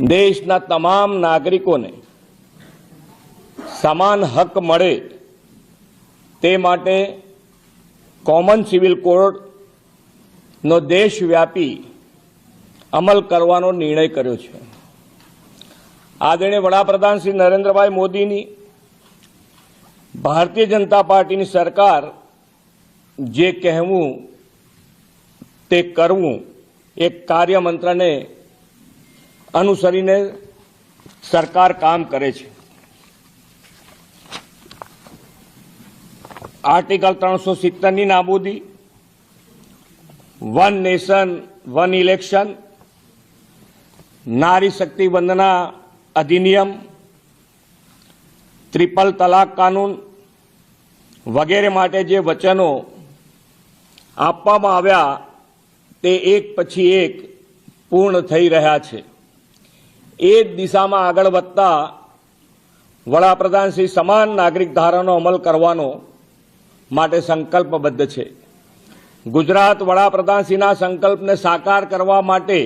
દેશના તમામ નાગરિકોને સમાન હક મળે તે માટે કોમન સિવિલ કોડનો દેશવ્યાપી અમલ કરવાનો નિર્ણય કર્યો છે। આદરણીય વડાપ્રધાન શ્રી નરેન્દ્રભાઈ મોદીની ભારતીય જનતા પાર્ટીની સરકાર જે કહેવું તે કરવું એક કાર્યમંત્રને અનુસરીને સરકાર કામ કરે છે। આર્ટિકલ 370ની નાબૂદી, વન નેશન વન ઇલેક્શન, નારી શક્તિ વંદના અધિનિયમ, ટ્રિપલ તલાક કાનૂન વગેરે માટે જે વચનો આપવામાં આવ્યા તે એક પછી એક પૂર્ણ થઈ રહ્યા છે। એ જ દિશામાં આગળ વધતા વડાપ્રધાન શ્રી સમાન નાગરિક ધારાનો અમલ કરવાનો માટે સંકલ્પબદ્ધ છે। ગુજરાત વડાપ્રધાનશ્રીના સંકલ્પને સાકાર કરવા માટે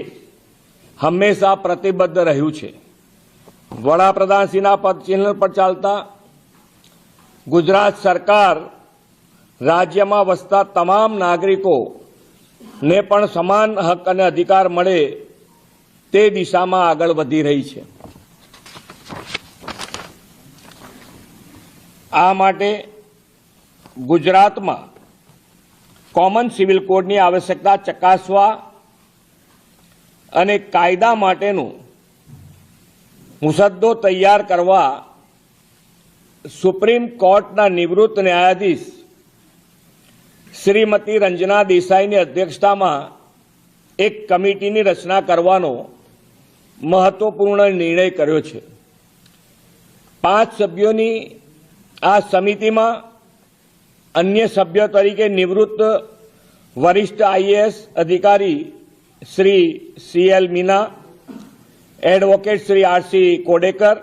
હંમેશા પ્રતિબદ્ધ રહ્યું છે। વડાપ્રધાનશ્રીના પદચિહ્ન પર ચાલતા ગુજરાત સરકાર રાજ્યમાં વસતા તમામ નાગરિકોને પણ સમાન હક અને અધિકાર મળે તે દિશામાં આગળ વધી રહી છે। આ માટે ગુજરાતમાં કોમન સિવિલ કોડની આવશ્યકતા ચકાસવા અને કાયદા માટેનો મુસદ્દો તૈયાર કરવા સુપ્રીમ કોર્ટના નિવૃત્ત ન્યાયાધીશ શ્રીમતી રંજના દેસાઈની અધ્યક્ષતામાં એક કમિટીની રચના કરવાનો મહત્વપૂર્ણ નિર્ણય કર્યો છે। 5 સભ્યોની આ સમિતિમાં અન્ય સભ્યો તરીકે નિવૃત્ત વરિષ્ઠ આઈએએસ અધિકારી Shri CL Meena, advocate Shri RC Kodekar,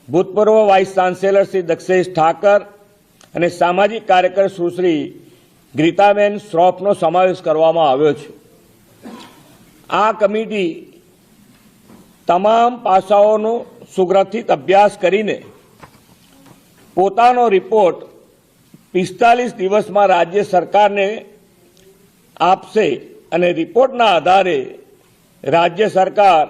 ભૂતપૂર્વ વાઇસ ચાન્સેલર શ્રી દક્ષેશ ઠાકર અને સામાજિક કાર્યકર સુશ્રી ગીતાબેન શ્રોફનો સમાવેશ કરવામાં આવ્યો છે। આ કમિટી તમામ પાસાઓનો સુગ્રથિત અભ્યાસ કરીને પોતાનો રિપોર્ટ 45 દિવસમાં રાજ્ય સરકારને આપશે અને રિપોર્ટના આધારે રાજ્ય સરકાર